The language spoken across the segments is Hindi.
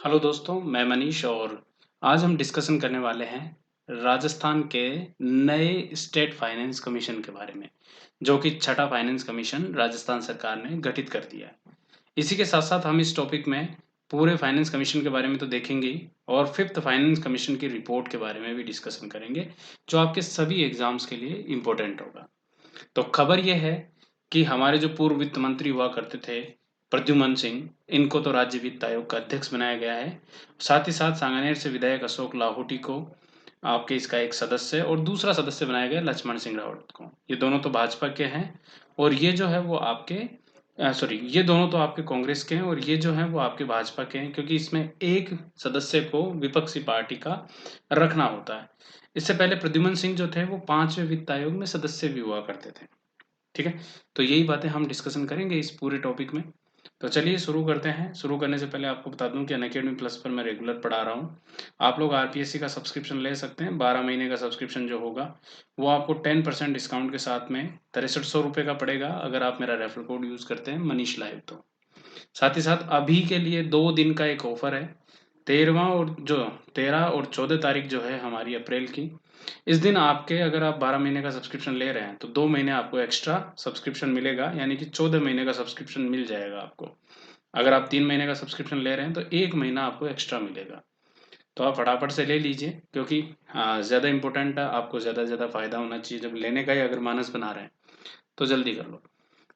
हेलो दोस्तों, मैं मनीष और आज हम डिस्कशन करने वाले हैं राजस्थान के नए स्टेट फाइनेंस कमीशन के बारे में, जो कि छठा फाइनेंस कमीशन राजस्थान सरकार ने गठित कर दिया है। इसी के साथ-साथ हम इस टॉपिक में पूरे फाइनेंस कमीशन के बारे में तो देखेंगे ही और फिफ्थ फाइनेंस कमीशन की रिपोर्ट के बारे में भी डिस्कशन करेंगे, जो आपके सभी एग्ज़ाम्स के लिए इम्पोर्टेंट होगा। तो खबर ये है कि हमारे जो पूर्व वित्त मंत्री हुआ करते थे, प्रद्युमन सिंह, इनको तो राज्य वित्त आयोग का अध्यक्ष बनाया गया है। साथ ही साथ सांगानेर से विधायक अशोक लाहोटी को आपके इसका एक सदस्य और दूसरा सदस्य बनाया गया लक्ष्मण सिंह रावत को। ये दोनों तो भाजपा के हैं और ये जो है वो आपके ये दोनों तो आपके कांग्रेस के हैं और ये जो हैं वो आपके भाजपा के हैं, क्योंकि इसमें एक सदस्य को विपक्षी पार्टी का रखना होता है। इससे पहले प्रद्युमन सिंह जो थे वो 5वें वित्त आयोग में सदस्य भी हुआ करते थे। ठीक है? तो यही बातें हम डिस्कशन करेंगे इस पूरे टॉपिक में। तो चलिए शुरू करते हैं। शुरू करने से पहले आपको बता दूँ कि अनअकैडमी प्लस पर मैं रेगुलर पढ़ा रहा हूँ। आप लोग आरपीएससी का सब्सक्रिप्शन ले सकते हैं। 12 महीने का सब्सक्रिप्शन जो होगा, वो आपको 10% डिस्काउंट के साथ में ₹6300 का पड़ेगा, अगर आप मेरा रेफरल कोड यूज़ करते हैं मनीष लाइव तो। साथ ही साथ अभी के लिए 2 दिन का एक ऑफर है। 13 और 14 तारीख जो है हमारी अप्रैल की, इस दिन आपके अगर आप 12 महीने का सब्सक्रिप्शन ले रहे हैं तो 2 महीने आपको एक्स्ट्रा सब्सक्रिप्शन मिलेगा, यानी कि 14 महीने का सब्सक्रिप्शन मिल जाएगा आपको। अगर आप 3 महीने का सब्सक्रिप्शन ले रहे हैं तो 1 महीना आपको एक्स्ट्रा मिलेगा। तो आप फटाफट से ले लीजिए, क्योंकि ज़्यादा इम्पोर्टेंट है, आपको ज़्यादा से ज़्यादा फ़ायदा होना चाहिए जब लेने का ही अगर मानस बना रहे हैं, तो जल्दी कर लो।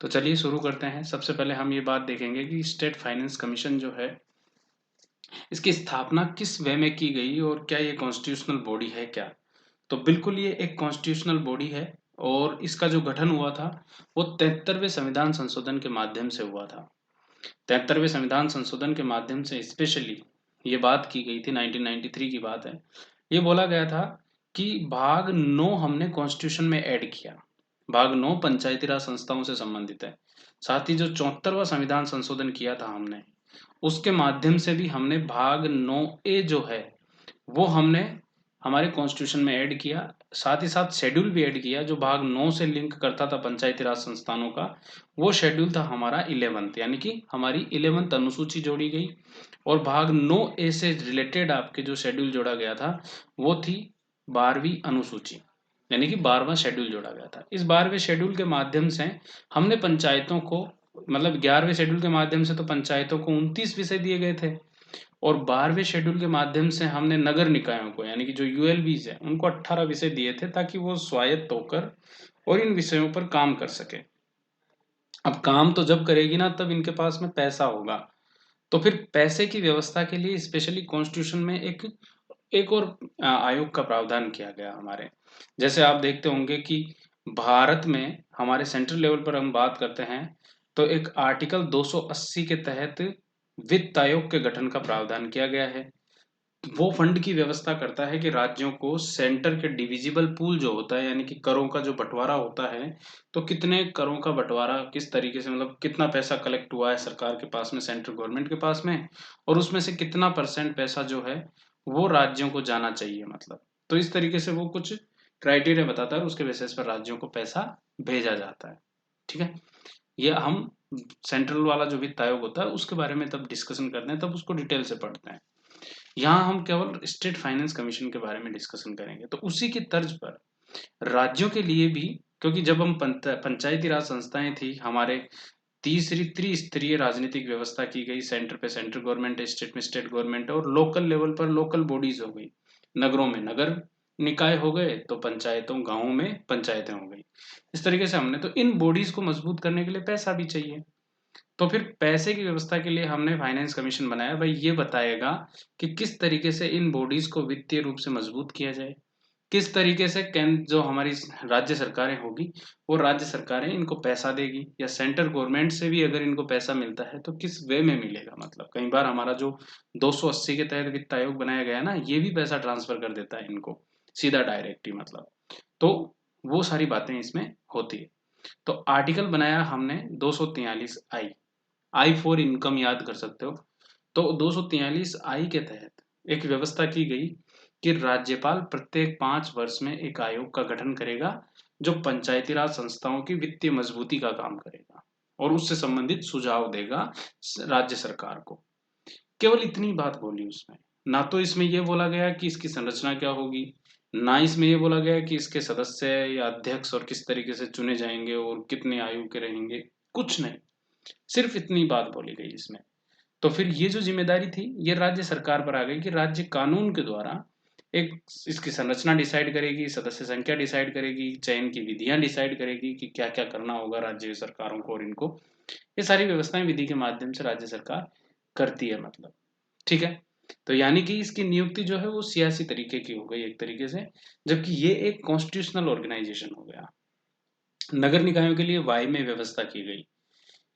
तो चलिए शुरू करते हैं। सबसे पहले हम ये बात देखेंगे कि स्टेट फाइनेंस कमीशन जो है, इसकी स्थापना किस वे में की गई और क्या ये कॉन्स्टिट्यूशनल बॉडी है क्या? तो बिल्कुल ये एक कॉन्स्टिट्यूशनल बॉडी है और इसका जो गठन हुआ था वो 73वें संविधान संशोधन के माध्यम से हुआ था। 73वें संविधान संशोधन के माध्यम से स्पेशली ये बात की गई थी, 1993 की बात है। ये बोला गया था कि भाग 9 हमने कॉन्स्टिट्यूशन में ऐड किया। भाग 9 पंचायती राज संस्थाओं से संबंधित है। साथ ही जो 74वां संविधान संशोधन किया था हमने, उसके माध्यम से भी हमने भाग 9A जो है वो हमने हमारे कॉन्स्टिट्यूशन में ऐड किया। साथ ही साथ शेड्यूल भी ऐड किया जो भाग 9 से लिंक करता था पंचायती राज संस्थानों का। वो शेड्यूल था हमारा 11th, यानी कि हमारी 11th अनुसूची जोड़ी गई। और भाग 9A से रिलेटेड आपके जो शेड्यूल जोड़ा गया था वो थी 12वीं अनुसूची, यानी कि 12वां शेड्यूल जोड़ा गया था। इस 12वें शेड्यूल के माध्यम से हमने पंचायतों को, मतलब 11वें शेड्यूल के माध्यम से तो पंचायतों को 29 विषय दिए गए थे और 12वें शेड्यूल के माध्यम से हमने नगर निकायों को, यानी कि जो यूएलबीज है, उनको 18 विषय दिए थे ताकि वो स्वायत्त होकर और इन विषयों पर काम कर सके। अब काम तो जब करेगी ना तब इनके पास में पैसा होगा। तो फिर पैसे की व्यवस्था के लिए स्पेशली कॉन्स्टिट्यूशन में एक एक और आयोग का प्रावधान किया गया हमारे। जैसे आप देखते होंगे कि भारत में हमारे सेंट्रल लेवल पर हम बात करते हैं तो एक आर्टिकल 280 के तहत वित्त आयोग के गठन का प्रावधान किया गया है। वो फंड की व्यवस्था करता है कि राज्यों को सेंटर के डिविजिबल पूल जो होता है, यानी कि करों का जो बंटवारा होता है, तो कितने करों का बंटवारा किस तरीके से, मतलब कितना पैसा कलेक्ट हुआ है सरकार के पास में, सेंट्रल गवर्नमेंट के पास में, और उसमें से कितना परसेंट पैसा जो है वो राज्यों को जाना चाहिए, मतलब। तो इस तरीके से वो कुछ क्राइटेरिया बताता है और उसके बेसिस पर राज्यों को पैसा भेजा जाता है। ठीक है? ये हम सेंट्रल वाला जो वित्त आयोग होता है उसके बारे में तब डिस्कशन करते हैं, तब उसको डिटेल से पढ़ते हैं। यहाँ हम केवल स्टेट फाइनेंस कमीशन के बारे में डिस्कशन करेंगे। तो उसी की तर्ज पर राज्यों के लिए भी, क्योंकि जब हम पंचायती राज संस्थाएं थी हमारे, तीसरी त्रिस्तरीय राजनीतिक व्यवस्था की गई, सेंटर पे सेंट्रल गवर्नमेंट है, स्टेट में स्टेट गवर्नमेंट है और लोकल लेवल पर लोकल बॉडीज हो गई। नगरों में नगर निकाय हो गए तो पंचायतों, गांवों में पंचायतें हो गई। इस तरीके से हमने, तो इन बॉडीज को मजबूत करने के लिए पैसा भी चाहिए। तो फिर पैसे की व्यवस्था के लिए हमने फाइनेंस कमीशन बनाया। भाई ये बताएगा कि किस तरीके से इन बॉडीज को वित्तीय रूप से मजबूत किया जाए, किस तरीके से केंद्र जो हमारी राज्य सरकारें होगी वो राज्य सरकारें इनको पैसा देगी, या सेंट्रल गवर्नमेंट से भी अगर इनको पैसा मिलता है तो किस वे में मिलेगा। मतलब कई बार हमारा जो 280 के तहत वित्त आयोग बनाया गया है ना, ये भी पैसा ट्रांसफर कर देता है इनको सीधा, डायरेक्ट ही, मतलब। तो वो सारी बातें इसमें होती है। तो आर्टिकल बनाया हमने 243 आई, आई फॉर इनकम याद कर सकते हो। तो 243 आई के तहत एक व्यवस्था की गई कि राज्यपाल प्रत्येक 5 वर्ष में एक आयोग का गठन करेगा जो पंचायती राज संस्थाओं की वित्तीय मजबूती का काम करेगा और उससे संबंधित सुझाव देगा राज्य सरकार को। केवल इतनी बात बोली उसमें। ना तो इसमें ये बोला गया कि इसकी संरचना क्या होगी, ना इसमें ये बोला गया कि इसके सदस्य या अध्यक्ष और किस तरीके से चुने जाएंगे और कितने आयु के रहेंगे, कुछ नहीं। सिर्फ इतनी बात बोली गई इसमें। तो फिर ये जो जिम्मेदारी थी ये राज्य सरकार पर आ गई कि राज्य कानून के द्वारा एक इसकी संरचना डिसाइड करेगी, सदस्य संख्या डिसाइड करेगी, चयन की विधियां डिसाइड करेगी कि क्या क्या करना होगा राज्य सरकारों को, और इनको ये सारी व्यवस्थाएं विधि के माध्यम से राज्य सरकार करती है, मतलब। ठीक है। तो यानी कि इसकी नियुक्ति जो है वो सियासी तरीके की हो गई एक तरीके से, जबकि ये एक कॉन्स्टिट्यूशनल ऑर्गेनाइजेशन हो गया। नगर निकायों के लिए वाई में व्यवस्था की गई,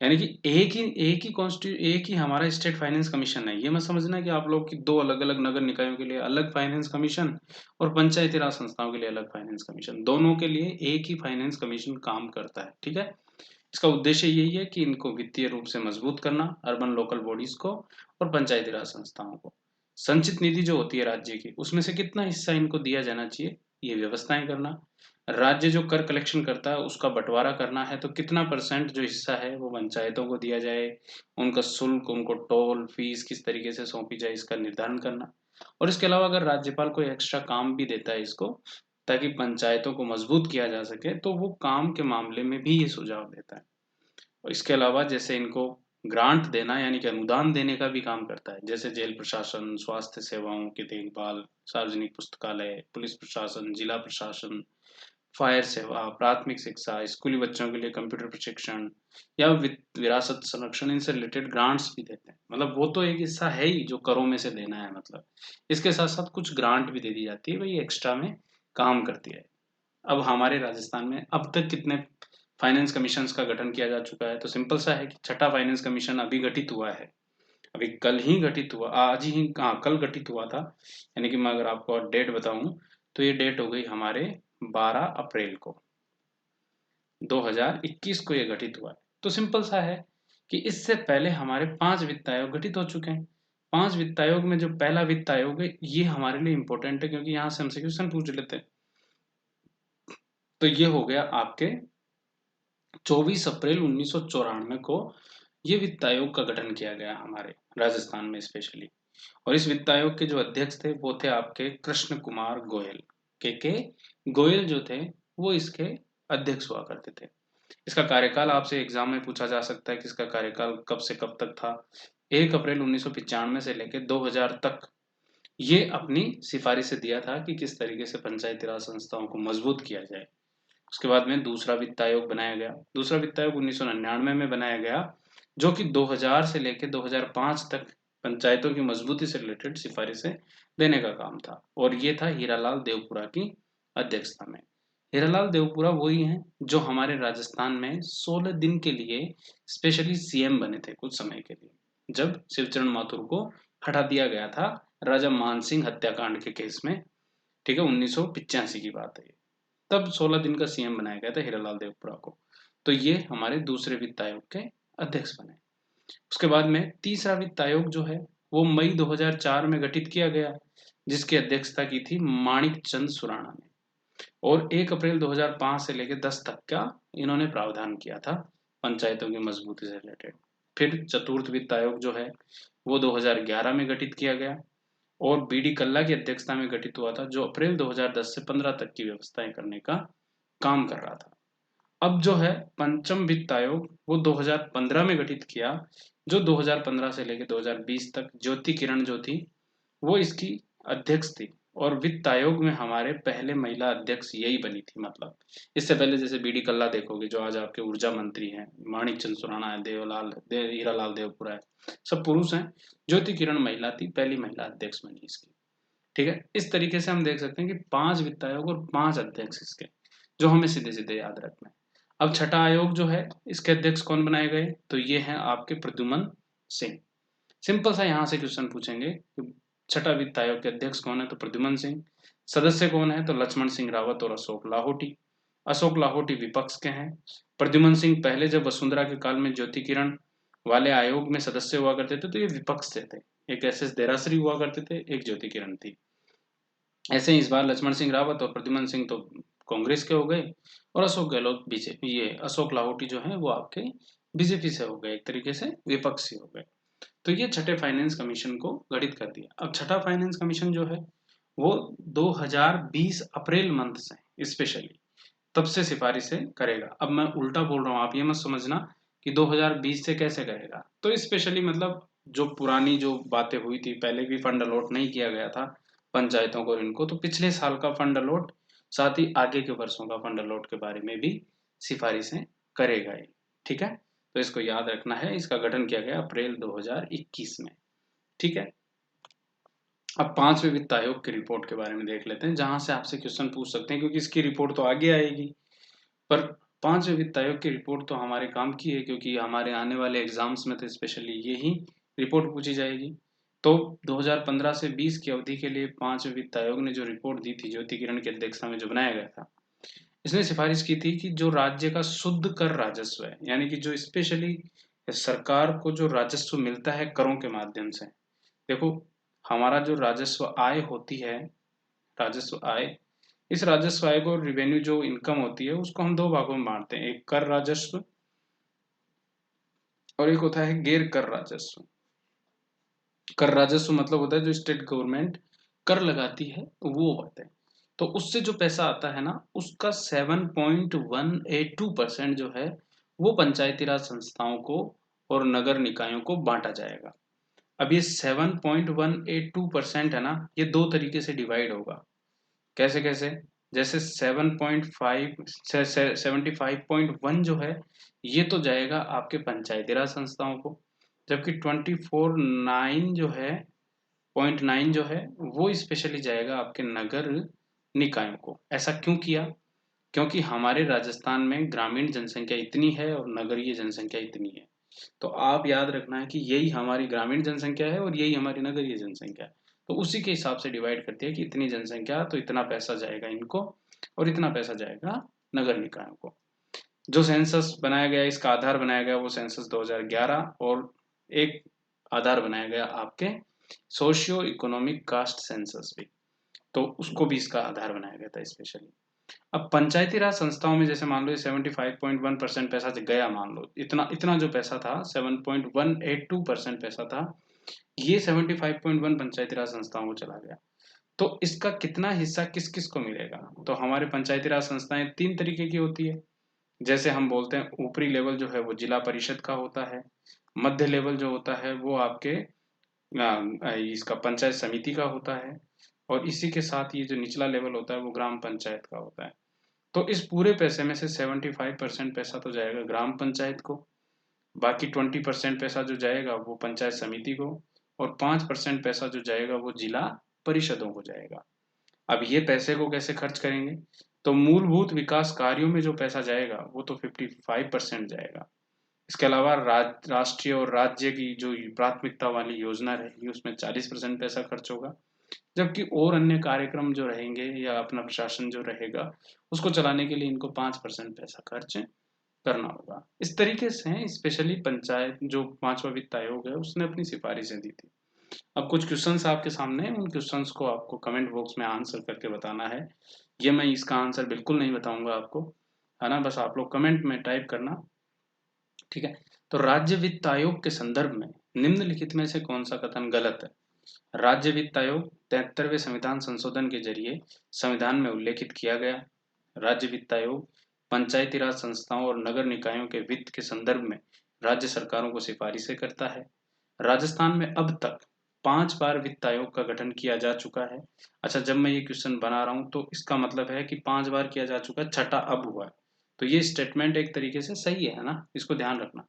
यानी कि एक ही हमारा स्टेट फाइनेंस कमीशन है। ये मत समझना कि आप लोग की दो अलग अलग नगर निकायों के लिए अलग फाइनेंस कमीशन और पंचायती राज संस्थाओं के लिए अलग फाइनेंस कमीशन, दोनों के लिए एक ही फाइनेंस कमीशन काम करता है। ठीक है। इसका उद्देश्य यही है कि इनको वित्तीय रूप से मजबूत करना, अर्बन लोकल बॉडीज को और पंचायती राज संस्थाओं को। संचित निधि जो होती है राज्य की, उसमें से कितना हिस्सा इनको दिया जाना चाहिए, ये व्यवस्थाएं करना। राज्य जो कर कलेक्शन करता है उसका बंटवारा करना है, तो कितना परसेंट जो हिस्सा है वो पंचायतों को दिया जाए, उनका शुल्क, उनको टोल फीस किस तरीके से सौंपी जाए, इसका निर्धारण करना। और इसके अलावा अगर राज्यपाल कोई एक्स्ट्रा काम भी देता है इसको, ताकि पंचायतों को मजबूत किया जा सके, तो वो काम के मामले में भी ये सुझाव देता है। और इसके अलावा जैसे इनको ग्रांट देना यानी कि अनुदान देने का भी काम करता है, जैसे जेल प्रशासन, स्वास्थ्य सेवाओं की देखभाल, सार्वजनिक पुस्तकालय, पुलिस प्रशासन, जिला प्रशासन, फायर सेवा, प्राथमिक शिक्षा, स्कूली बच्चों के लिए कंप्यूटर प्रशिक्षण या विरासत संरक्षण, इनसे रिलेटेड ग्रांट्स भी देते हैं। मतलब वो तो एक हिस्सा है ही जो करों में से देना है, मतलब इसके साथ साथ कुछ ग्रांट भी दे दी जाती है, वही एक्स्ट्रा में काम करती है। अब हमारे राजस्थान में अब तक कितने फाइनेंस कमीशंस का गठन किया जा चुका है, तो सिंपल सा है कि छठा फाइनेंस कमीशन अभी गठित हुआ है। अभी कल ही गठित हुआ, आज ही, हाँ कल गठित हुआ था। यानी कि मैं अगर आपको डेट बताऊं तो ये डेट हो गई हमारे 12 अप्रैल को, 2021 को ये गठित हुआ है। तो सिंपल सा है कि इससे पहले हमारे 5 वित्त आयोग गठित हो चुके हैं। 5 वित्त आयोग में जो पहला वित्त आयोग है ये हमारे लिए इंपॉर्टेंट है, क्योंकि यहाँ से हमसे क्वेश्चन पूछ लेते हैं। तो ये हो गया आपके 24 अप्रैल 1994 को ये वित्त आयोग का गठन किया गया हमारे राजस्थान में स्पेशली। और इस वित्त आयोग के जो अध्यक्ष थे वो थे आपके कृष्ण कुमार गोयल, के गोयल जो थे वो इसके अध्यक्ष हुआ करते थे। इसका कार्यकाल आपसे एग्जाम में पूछा जा सकता है कि इसका कार्यकाल कब से कब तक था। 1 अप्रैल 1995 से लेकर 2000 तक ये अपनी सिफारिश से दिया था कि किस तरीके से पंचायती राज संस्थाओं को मजबूत किया जाए। उसके बाद में दूसरा वित्त आयोग बनाया गया। दूसरा वित्त आयोग 1999 में बनाया गया, जो कि 2000 से लेकर 2005 तक पंचायतों की मजबूती से रिलेटेड सिफारिशें देने का काम था, और ये था हीरालाल देवपुरा की अध्यक्षता में। हीरालाल देवपुरा वही हैं जो हमारे राजस्थान में 16 दिन के लिए स्पेशली सीएम बने थे कुछ समय के लिए, जब शिवचरण माथुर को हटा दिया गया था राजा मानसिंह हत्याकांड के केस में। ठीक है, 1985 की बात है ये। तब 16 दिन का सीएम बनाया गया था हीरालाल देवपुरा को। तो ये हमारे दूसरे वित्त आयोग के अध्यक्ष बने। उसके बाद में तीसरा वित्त आयोग जो है वो मई 2004 में गठित किया गया, जिसकी अध्यक्षता की थी माणिक चंद सुराणा ने। और 1 अप्रैल 2005 से लेकर 10 तक का इन्होंने प्रावधान किया था पंचायतों की मजबूती से रिलेटेड। फिर चतुर्थ वित्त आयोग जो है वो 2011 में गठित किया गया और बीडी कल्ला की अध्यक्षता में गठित हुआ था, जो अप्रैल 2010 से 15 तक की व्यवस्थाएं करने का काम कर रहा था। अब जो है पंचम वित्त आयोग वो 2015 में गठित किया, जो 2015 से लेकर 2020 तक ज्योति किरण जो थी वो इसकी अध्यक्ष थी। और वित्त आयोग में हमारे पहले महिला अध्यक्ष यही बनी थी। मतलब इससे पहले जैसे बीडी कल्ला देखोगे जो आज आपके ऊर्जा मंत्री हैं, माणिक चंद सुराणा है, हीरालाल देवपुरा है, सब पुरुष हैं। ज्योति किरण महिला थी, पहली महिला अध्यक्ष बनी इसकी। ठीक है, इस तरीके से हम देख सकते हैं कि 5 वित्त आयोग और 5 अध्यक्ष इसके, जो हमें सीधे सीधे याद रखना है। अब छठा आयोग जो है इसके अध्यक्ष कौन बनाए गए, तो ये हैं आपके प्रद्युमन सिंह। सिंपल सा यहाँ से क्वेश्चन पूछेंगे कि छठा वित्त आयोग के अध्यक्ष कौन है, तो प्रद्युमन सिंह। सदस्य कौन है, तो लक्ष्मण सिंह रावत और अशोक लाहोटी। अशोक लाहोटी विपक्ष के हैं। प्रद्युमन सिंह पहले जब वसुंधरा के काल में ज्योति किरण वाले आयोग में सदस्य हुआ करते थे तो ये विपक्ष से थे। एक एस देरासरी हुआ करते थे, एक ज्योति किरण थी। ऐसे ही इस बार लक्ष्मण सिंह रावत और प्रद्युमन सिंह तो कांग्रेस के हो गए, और अशोक गहलोत बीजेपी, ये अशोक लाहोटी जो है वो आपके बीजेपी से हो गए, एक तरीके से विपक्षी हो गए। तो ये छठे फाइनेंस कमीशन को गठित कर दिया। अब छठा फाइनेंस कमीशन जो है वो 2020 अप्रैल मंथ से स्पेशली तब से सिफारिशें करेगा। अब मैं उल्टा बोल रहा हूँ, आप ये मत समझना कि 2020 से कैसे करेगा। तो स्पेशली मतलब जो पुरानी जो बातें हुई थी, पहले भी फंड अलॉट नहीं किया गया था पंचायतों को इनको, तो पिछले साल का फंड अलॉट साथ ही आगे के वर्षों का फंड अलॉट के बारे में भी सिफारिशें करेगा ये। ठीक है, तो इसको याद रखना है। इसका गठन किया गया अप्रैल 2021 में। ठीक है, अब पांचवें वित्त आयोग की रिपोर्ट के बारे में देख लेते हैं, जहां से आपसे क्वेश्चन पूछ सकते हैं, क्योंकि इसकी रिपोर्ट तो आगे आएगी। पर पांचवें वित्त आयोग की रिपोर्ट तो हमारे काम की है, क्योंकि हमारे आने वाले एग्जाम्स में तो स्पेशली यही रिपोर्ट पूछी जाएगी। तो 2015 से 20 की अवधि के लिए पांचवें वित्त आयोग ने जो रिपोर्ट दी थी, ज्योति किरण की अध्यक्षता में जो बनाया गया था, इसने सिफारिश की थी कि जो राज्य का शुद्ध कर राजस्व है, यानी कि जो स्पेशली सरकार को जो राजस्व मिलता है करों के माध्यम से। देखो, हमारा जो राजस्व आय होती है, राजस्व आय, इस राजस्व आय को, रिवेन्यू जो इनकम होती है, उसको हम दो भागों में बांटते हैं, एक कर राजस्व और एक होता है गैर कर राजस्व। कर राजस्व मतलब होता है जो स्टेट गवर्नमेंट कर लगाती है, वो बात है। तो उससे जो पैसा आता है ना, उसका 7.182% जो है वो पंचायती राज संस्थाओं को और नगर निकायों को बांटा जाएगा। अब ये 7.182% है ना, ये दो तरीके से डिवाइड होगा। कैसे कैसे? जैसे 75.1 जो है ये तो जाएगा आपके पंचायती राज संस्थाओं को, जबकि 24.9 जो है, 0.9 जो है वो स्पेशली जाएगा आपके नगर निकायों को। ऐसा क्यों किया? क्योंकि हमारे राजस्थान में ग्रामीण जनसंख्या इतनी है और नगरीय जनसंख्या इतनी है। तो आप याद रखना है कि यही हमारी ग्रामीण जनसंख्या है और यही हमारी नगरीय जनसंख्या है। तो उसी के हिसाब से डिवाइड करती है कि इतनी जनसंख्या तो इतना पैसा जाएगा इनको और इतना पैसा जाएगा नगर निकायों को। जो सेंसस बनाया गया, इसका आधार बनाया गया, वो सेंसस 2011, और एक आधार बनाया गया आपके सोशियो इकोनॉमिक कास्ट सेंसस भी, तो उसको भी इसका आधार बनाया गया था स्पेशली। अब पंचायती राज संस्थाओं में जैसे मान लो 75.1% पैसा गया, मान लो इतना इतना जो पैसा था, 7.182% पैसा था, ये 75.1 पंचायती राज संस्थाओं को चला गया। तो इसका कितना हिस्सा किस किस को मिलेगा? तो हमारे पंचायती राज संस्थाएं तीन तरीके की होती है। जैसे हम बोलते हैं, ऊपरी लेवल जो है वो जिला परिषद का होता है, मध्य लेवल जो होता है वो आपके इसका पंचायत समिति का होता है, और इसी के साथ ये जो निचला लेवल होता है वो ग्राम पंचायत का होता है। तो इस पूरे पैसे में से 75% पैसा तो जाएगा ग्राम पंचायत को, बाकी 20% पैसा जो जाएगा वो पंचायत समिति को, और 5% पैसा जो जाएगा वो जिला परिषदों को जाएगा। अब ये पैसे को कैसे खर्च करेंगे? तो मूलभूत विकास कार्यों में जो पैसा जाएगा वो तो 55% जाएगा। इसके अलावा राष्ट्रीय और राज्य की जो प्राथमिकता वाली योजना रहेगी उसमें 40% पैसा खर्च होगा, जबकि और अन्य कार्यक्रम जो रहेंगे या अपना प्रशासन जो रहेगा उसको चलाने के लिए इनको 5% पैसा खर्च करना होगा। इस तरीके से स्पेशली पंचायत जो पांचवा वित्त आयोग है उसने अपनी सिफारिशें दी थी। अब कुछ क्वेश्चंस आपके सामने हैं, उन क्वेश्चंस को आपको कमेंट बॉक्स में आंसर करके बताना है। ये मैं इसका आंसर बिल्कुल नहीं बताऊंगा आपको, है ना, बस आप लोग कमेंट में टाइप करना। ठीक है, तो राज्य वित्त आयोग के संदर्भ में निम्नलिखित में से कौन सा कथन गलत है? राज्य वित्त आयोग 73वें संविधान संशोधन के जरिए संविधान में उल्लेखित किया गया। राज्य वित्त आयोग पंचायती राज संस्थाओं और नगर निकायों के वित्त के संदर्भ में राज्य सरकारों को सिफारिशें करता है। राजस्थान में अब तक 5 बार वित्त आयोग का गठन किया जा चुका है। अच्छा, जब मैं ये क्वेश्चन बना रहा हूँ तो इसका मतलब है कि 5 बार किया जा चुका है, छठा अब हुआ है। तो ये स्टेटमेंट एक तरीके से सही है ना, इसको ध्यान रखना।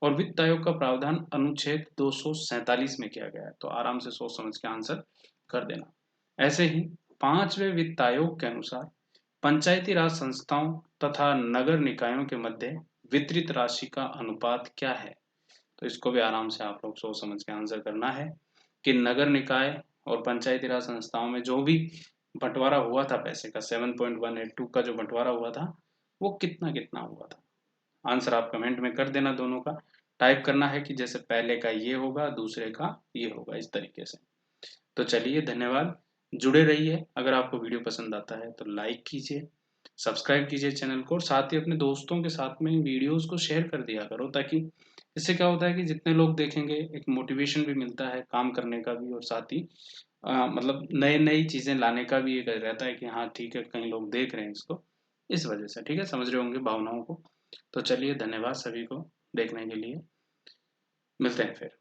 और वित्त आयोग का प्रावधान अनुच्छेद 247 में किया गया है, तो आराम से सोच समझ के आंसर कर देना। ऐसे ही पांचवें वित्त आयोग के अनुसार पंचायती राज संस्थाओं तथा नगर निकायों के मध्य वितरित राशि का अनुपात क्या है? तो इसको भी आराम से आप लोग सोच समझ के आंसर करना है कि नगर निकाय और पंचायती राज संस्थाओं में जो भी बंटवारा हुआ था पैसे का, 7.182 का जो बंटवारा हुआ था, वो कितना कितना हुआ था? आंसर आप कमेंट में कर देना। दोनों का टाइप करना है कि जैसे पहले का ये होगा, दूसरे का ये होगा, इस तरीके से। तो चलिए, धन्यवाद, जुड़े रहिए। अगर आपको वीडियो पसंद आता है तो लाइक कीजिए, सब्सक्राइब कीजिए चैनल को, और साथ ही अपने दोस्तों के साथ में वीडियोस को शेयर कर दिया करो, ताकि इससे क्या होता है कि जितने लोग देखेंगे एक मोटिवेशन भी मिलता है काम करने का भी, और साथ ही मतलब नई-नई चीज़ें लाने का भी एक रहता है कि हाँ ठीक है, कई लोग देख रहे हैं इसको, इस वजह से। ठीक है, समझ रहे होंगे भावनाओं को। तो चलिए, धन्यवाद सभी को देखने के लिए। मिलते हैं फिर।